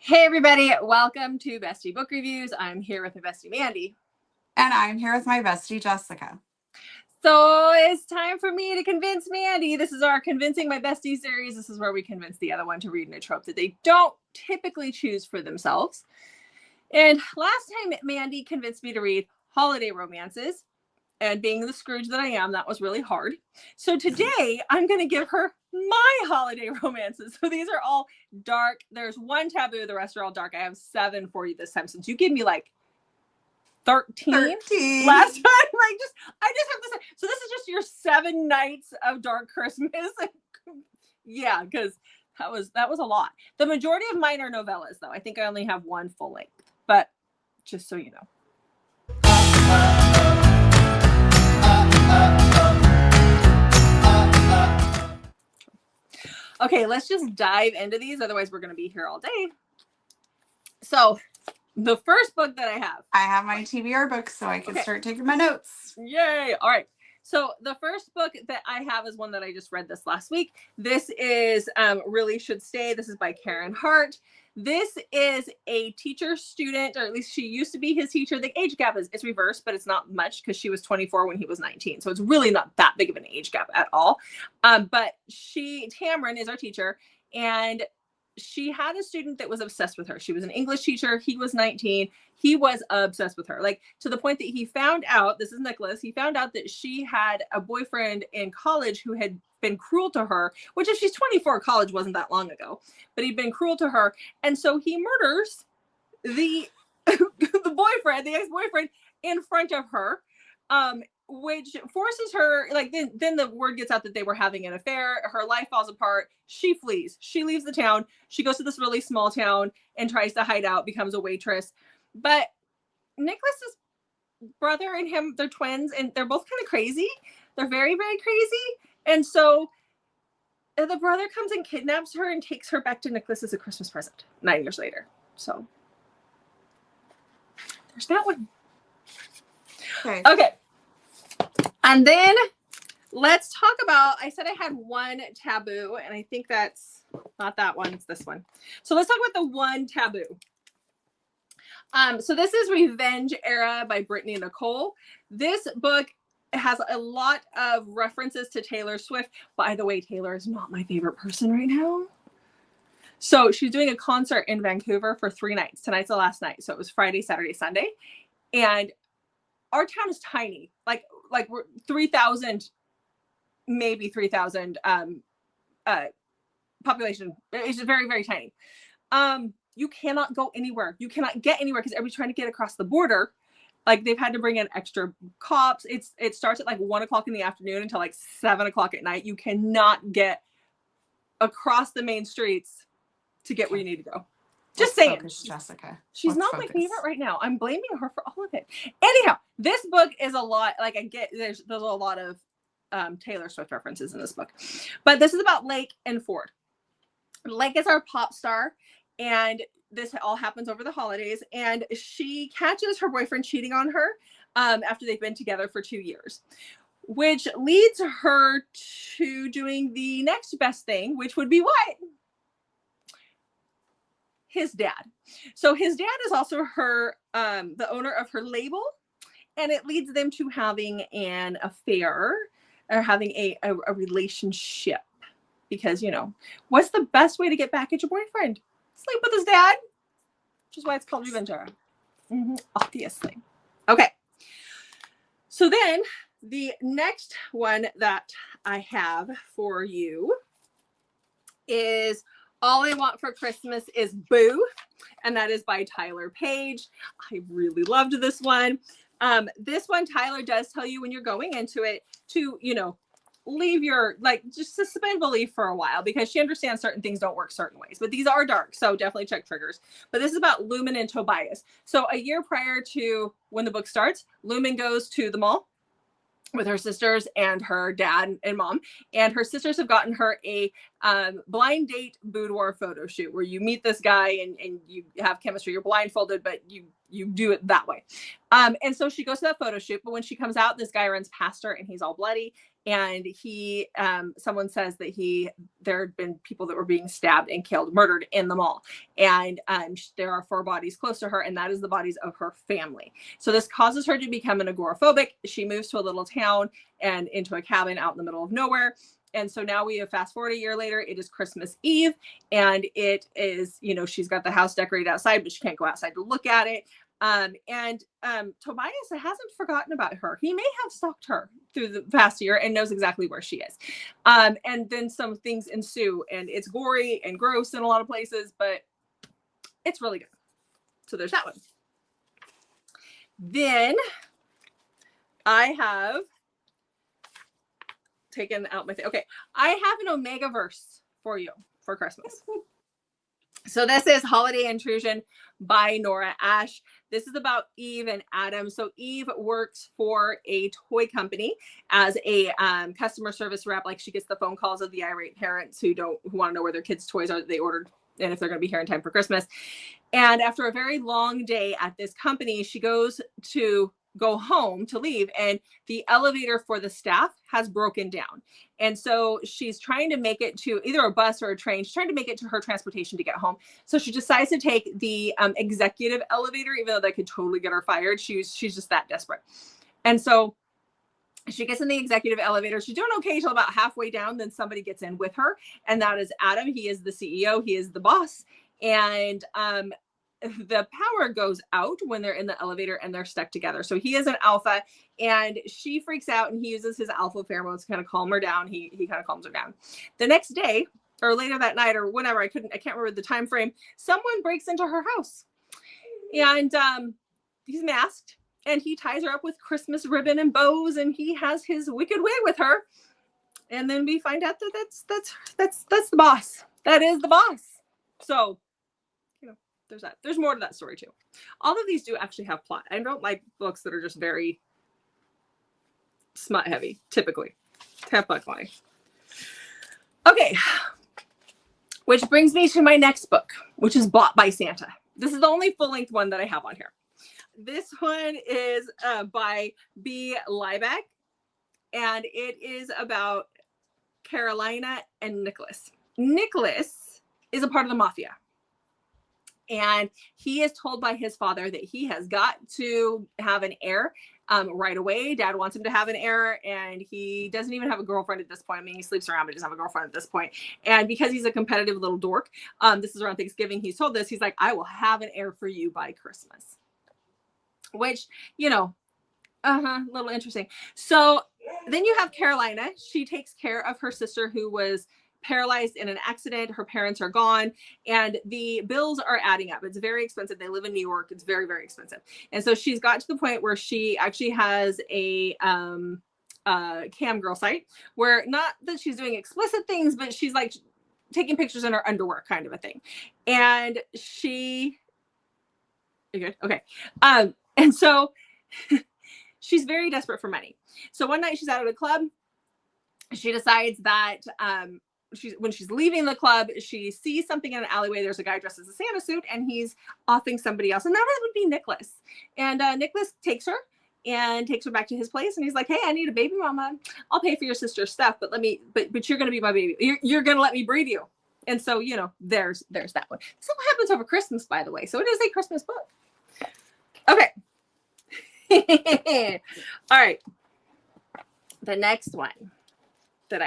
Hey everybody, welcome to Bestie Book Reviews. I'm here with my bestie Mandy. And I'm here with my bestie Jessica. So it's time for me to convince Mandy. This is our Convincing My Bestie series. This is where we convince the other one to read a trope that they don't typically choose for themselves. And last time Mandy convinced me to read holiday romances. And being the Scrooge that I am, that was really hard. So today I'm going to give her my holiday romances. So these are all dark. There's one taboo. The rest are all dark. I have 7 for you this time since you gave me like 13 last time. I just have to say. So this is just your 7 nights of dark Christmas. Yeah, because that was a lot. The majority of mine are novellas, though. I think I only have 1 full length. But just so you know. Okay, let's just dive into these. Otherwise, we're going to be here all day. So the first book that I have my TBR book, so I can start taking my notes. Yay. All right. So the first book that I have is one that I just read this last week. This is Really Should Stay. This is by Karen Hart. This is a teacher student, or at least she used to be his teacher. The age gap is reversed, but it's not much because she was 24 when he was 19. So it's really not that big of an age gap at all. But Tamron is our teacher, and she had a student that was obsessed with her. She was an English teacher. He was 19. He was obsessed with her, like to the point that he found out, this is Nicholas, he found out that she had a boyfriend in college who had been cruel to her, which if she's 24, college wasn't that long ago, but he'd been cruel to her. And so he murders the boyfriend, the ex-boyfriend, in front of her, which forces her, like, then the word gets out that they were having an affair. Her life falls apart. She flees. She leaves the town. She goes to this really small town and tries to hide out, becomes a waitress. But Nicholas's brother and him, they're twins, and they're both kind of crazy. They're very, very crazy. And so the brother comes and kidnaps her and takes her back to Nicholas as a Christmas present 9 years later. So there's that one. Okay. And then let's talk about, I said I had 1 taboo, and I think that's not that one, it's this one. So let's talk about the 1 taboo. So this is Revenge Era by Brittany Nicole. This book has a lot of references to Taylor Swift. By the way, Taylor is not my favorite person right now. So she's doing a concert in Vancouver for 3 nights. Tonight's the last night. So it was Friday, Saturday, Sunday. And our town is tiny. Like we're 3,000, maybe 3,000 population. It's just very, very tiny. You cannot go anywhere. You cannot get anywhere because everybody's trying to get across the border. Like they've had to bring in extra cops. It starts at like 1 o'clock in the afternoon until like 7 o'clock at night. You cannot get across the main streets to get where you need to go. Just saying. Focus, Jessica. She's not my favorite right now. I'm blaming her for all of it. Anyhow, this book is a lot. Like I get there's a lot of Taylor Swift references in this book, but this is about Lake and Ford. Lake is our pop star, and this all happens over the holidays. And she catches her boyfriend cheating on her after they've been together for 2 years, which leads her to doing the next best thing, which would be what? His dad. So his dad is also her, the owner of her label, and it leads them to having an affair or having a relationship because, you know, what's the best way to get back at your boyfriend? Sleep with his dad, which is why it's called Revenge Era. Obviously. Okay. So then the next one that I have for you is All I Want for Christmas is Boo, and that is by Tyler Page. I really loved this one. This one, Tyler does tell you when you're going into it to, you know, leave your, like, just suspend belief for a while because she understands certain things don't work certain ways. But these are dark, so definitely check triggers. But this is about Lumen and Tobias. So a year prior to when the book starts, Lumen goes to the mall with her sisters and her dad and mom, and her sisters have gotten her a blind date boudoir photo shoot where you meet this guy and you have chemistry. You're blindfolded, but you do it that way. And so she goes to that photo shoot, but when she comes out, this guy runs past her and he's all bloody And someone says that there had been people that were being stabbed and killed, murdered in the mall. And there are 4 bodies close to her, and that is the bodies of her family. So this causes her to become an agoraphobic. She moves to a little town and into a cabin out in the middle of nowhere. And so now we have fast forward a year later. It is Christmas Eve, and it is, she's got the house decorated outside, but she can't go outside to look at it. Tobias hasn't forgotten about her. He may have stalked her through the past year and knows exactly where she is. And then some things ensue, and it's gory and gross in a lot of places, but it's really good. So there's that one. Then I have taken out my thing. Okay, I have an Omega verse for you for Christmas. So this is Holiday Intrusion by Nora Ash. This is about Eve and Adam. So Eve works for a toy company as a customer service rep. Like, she gets the phone calls of the irate parents who want to know where their kids' toys are that they ordered and if they're going to be here in time for Christmas. And after a very long day at this company, she goes to go home to leave, and the elevator for the staff has broken down. And so she's trying to make it to either a bus or a train. She's trying to make it to her transportation to get home. So she decides to take the executive elevator, even though that could totally get her fired. She's just that desperate. And so she gets in the executive elevator. She's doing okay till about halfway down. Then somebody gets in with her, and that is Adam. He is the CEO. He is the boss. And the power goes out when they're in the elevator and they're stuck together. So he is an alpha, and she freaks out, and he uses his alpha pheromones to kind of calm her down. He kind of calms her down. The next day, or later that night, or whenever, I can't remember the time frame, someone breaks into her house, and he's masked, and he ties her up with Christmas ribbon and bows, and he has his wicked way with her. And then we find out that that's the boss. That is the boss. So there's that. There's more to that story too. All of these do actually have plot. I don't like books that are just very smut heavy, typically. Okay. Which brings me to my next book, which is Bought by Santa. This is the only full-length one that I have on here. This one is by B. Liebeck, and it is about Carolina and Nicholas. Nicholas is a part of the mafia. And he is told by his father that he has got to have an heir right away. Dad wants him to have an heir, and he doesn't even have a girlfriend at this point. I mean, he sleeps around, but he doesn't have a girlfriend at this point. And because he's a competitive little dork, this is around Thanksgiving, he's told this. He's like, I will have an heir for you by Christmas. Which, a little interesting. So then you have Carolina. She takes care of her sister who was paralyzed in an accident. Her parents are gone, and the bills are adding up. It's very expensive. They live in New York. It's very, very expensive. And so she's got to the point where she actually has a cam girl site, where not that she's doing explicit things, but she's like taking pictures in her underwear kind of a thing. And you good? Okay. And so she's very desperate for money. So one night she's out at a club. She decides that when she's leaving the club, she sees something in an alleyway. There's a guy dressed as a Santa suit, and he's offing somebody else. And that would be Nicholas. And Nicholas takes her back to his place. And he's like, hey, I need a baby mama. I'll pay for your sister's stuff, but you're going to be my baby. You're going to let me breed you. And so, there's that one. This all happens over Christmas, by the way. So it is a Christmas book. Okay. All right. The next one that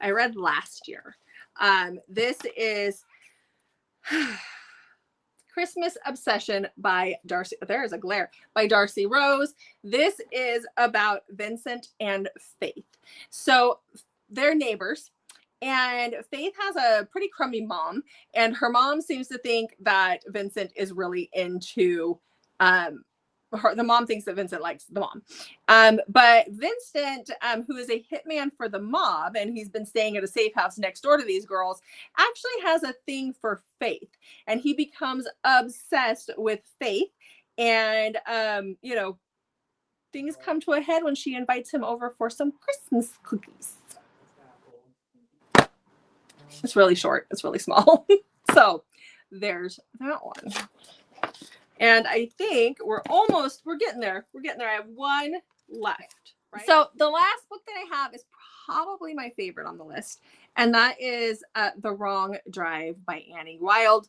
I read last year. This is Christmas Obsession by Darcy. There's a glare by Darcy Rose. This is about Vincent and Faith. So they're neighbors, and Faith has a pretty crummy mom, and her mom seems to think that Vincent is really into the mom thinks that Vincent likes the mom. But Vincent, who is a hitman for the mob, and he's been staying at a safe house next door to these girls, actually has a thing for Faith. And he becomes obsessed with Faith. And, things come to a head when she invites him over for some Christmas cookies. It's really short. It's really small. So there's that one. And I think we're getting there. I have one left. Right? So the last book that I have is probably my favorite on the list, and that is The Wrong Drive by Annie Wilde.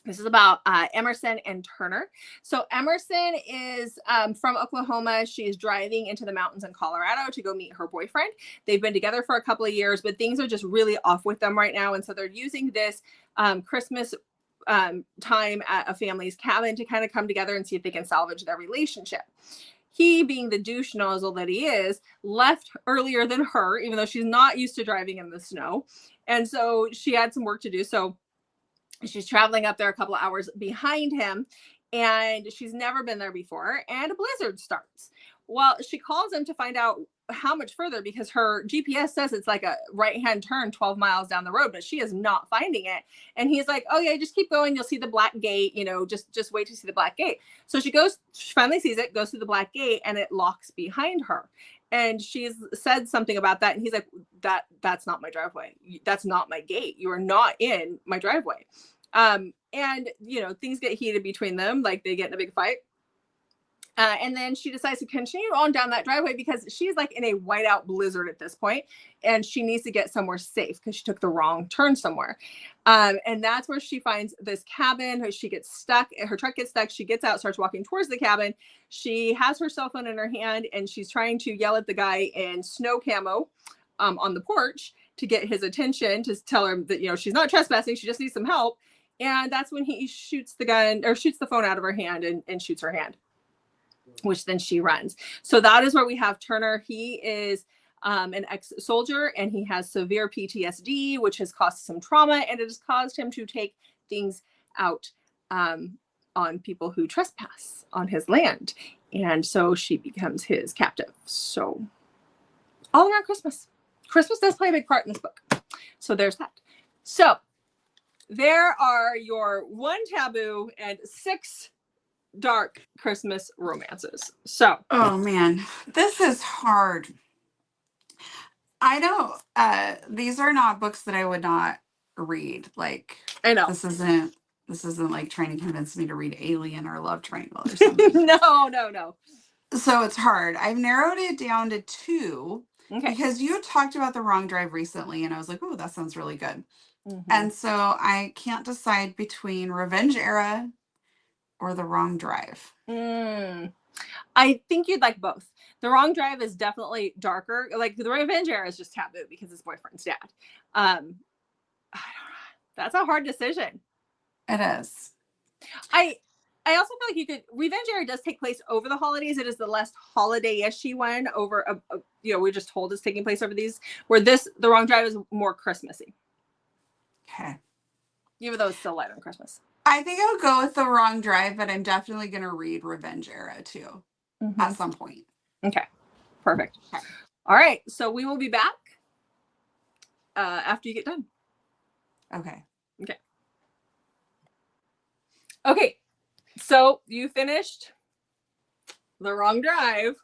This is about Emerson and Turner. So Emerson is from Oklahoma. She is driving into the mountains in Colorado to go meet her boyfriend. They've been together for a couple of years, but things are just really off with them right now. And so they're using this Christmas time at a family's cabin to kind of come together and see if they can salvage their relationship. He, being the douche nozzle that he is, left earlier than her, even though she's not used to driving in the snow. And so she had some work to do. So she's traveling up there a couple of hours behind him, and she's never been there before, and a blizzard starts. Well, she calls him to find out how much further, because her GPS says it's like a right-hand turn 12 miles down the road, but she is not finding it. And he's like, oh yeah, just keep going. You'll see the black gate, just wait to see the black gate. So she finally sees it, goes through the black gate, and it locks behind her. And she's said something about that. And he's like, that's not my driveway. That's not my gate. You are not in my driveway. And things get heated between them, like they get in a big fight. And then she decides to continue on down that driveway because she's like in a whiteout blizzard at this point, and she needs to get somewhere safe because she took the wrong turn somewhere. And that's where she finds this cabin. She gets stuck. Her truck gets stuck. She gets out, starts walking towards the cabin. She has her cell phone in her hand, and she's trying to yell at the guy in snow camo on the porch to get his attention, to tell him that, she's not trespassing. She just needs some help. And that's when he shoots the phone out of her hand and shoots her hand, which then she runs. So that is where we have Turner. He is an ex-soldier, and he has severe PTSD, which has caused some trauma, and it has caused him to take things out on people who trespass on his land. And so she becomes his captive. So all around Christmas. Christmas does play a big part in this book. So there's that. So there are your 1 taboo and 6 dark Christmas romances. So, oh man, this is hard. I know these are not books that I would not read. Like, I know this isn't like trying to convince me to read Alien or Love Triangle or something. No. So it's hard. I've narrowed it down to 2 because you talked about The Wrong Drive recently, and I was like, oh, that sounds really good. Mm-hmm. And so I can't decide between Revenge Era or The Wrong Drive. I think you'd like both. The Wrong Drive is definitely darker. Like the Revenge Era is just taboo because his boyfriend's dad. I don't know. That's a hard decision. It is. I also feel like Revenge Era does take place over the holidays. It is the less holiday-ishy one over, we're just told it's taking place over these, where The Wrong Drive is more Christmassy. Okay. Even though it's still light on Christmas. I think I'll go with The Wrong Drive, but I'm definitely going to read Revenge Era too at some point. Okay. Perfect. Okay. All right. So we will be back after you get done. Okay. Okay. So you finished The Wrong Drive.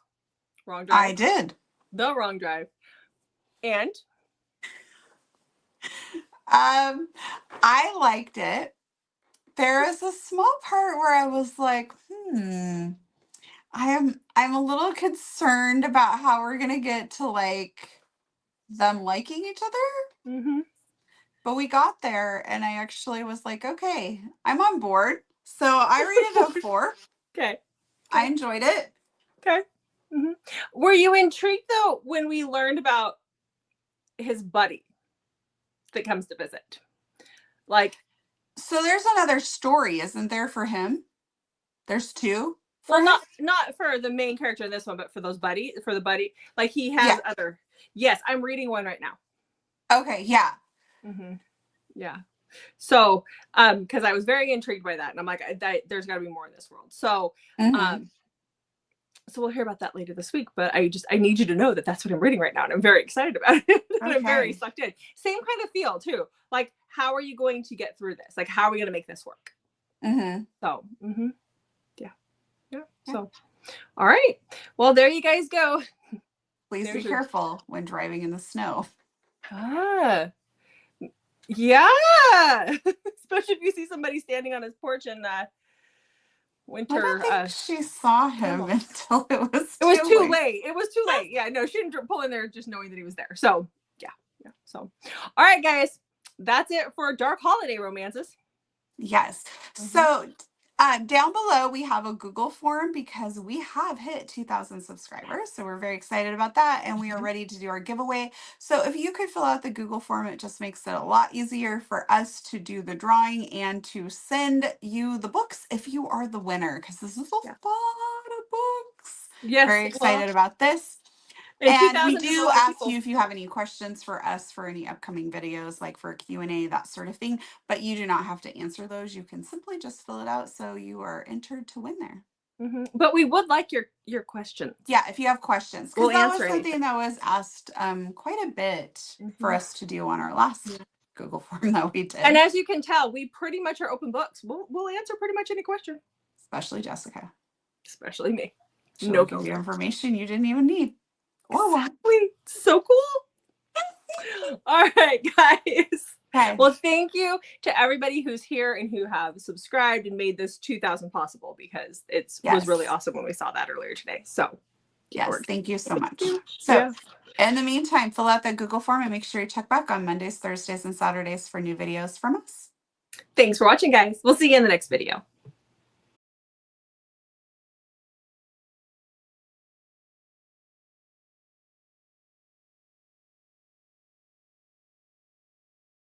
Wrong Drive. I did. The Wrong Drive. And? I liked it. There is a small part where I was like, I'm a little concerned about how we're gonna get to like them liking each other. Mm-hmm. But we got there, and I actually was like, okay, I'm on board. So I rated it a 4. Okay. I enjoyed it. Okay. Mm-hmm. Were you intrigued though when we learned about his buddy that comes to visit? Like, so there's another story, isn't there, for him? There's 2. Well, not for the main character in this one, but for the buddy. Like he has other. Yes, I'm reading one right now. Okay. Yeah. Mm-hmm. Yeah. So, because I was very intrigued by that, and I'm like, there's got to be more in this world. So, so we'll hear about that later this week. But I need you to know that that's what I'm reading right now, and I'm very excited about it. And I'm very sucked in. Same kind of feel too. Like, how are you going to get through this? Like, how are we going to make this work? So, yeah. So, all right. Well, there you guys go. Please be careful when driving in the snow. Yeah. Especially if you see somebody standing on his porch and winter. I don't think she saw him until it was too late. It was too late. Yeah, no, she didn't pull in there just knowing that he was there. So yeah. So, all right, guys, that's it for Dark Holiday Romances. Yes. So down below, we have a Google form because we have hit 2,000 subscribers. So we're very excited about that. And we are ready to do our giveaway. So if you could fill out the Google form, it just makes it a lot easier for us to do the drawing and to send you the books if you are the winner, because this is a lot of books. Yes. Very excited about this. And we do ask you if you have any questions for us for any upcoming videos, like for a Q&A, that sort of thing. But you do not have to answer those. You can simply just fill it out so you are entered to win there. But we would like your questions. Yeah, if you have questions. Because that was something that was asked quite a bit for us to do on our last Google form that we did. And as you can tell, we pretty much are open books. We'll answer pretty much any question. Especially Jessica. Especially me. She'll give you information you didn't even need. Exactly. So cool. All right, guys. Okay. Well, thank you to everybody who's here and who have subscribed and made this 2,000 possible, because it was really awesome when we saw that earlier today. So yes, thank you so much. So in the meantime, fill out that Google form and make sure you check back on Mondays, Thursdays, and Saturdays for new videos from us. Thanks for watching, guys. We'll see you in the next video.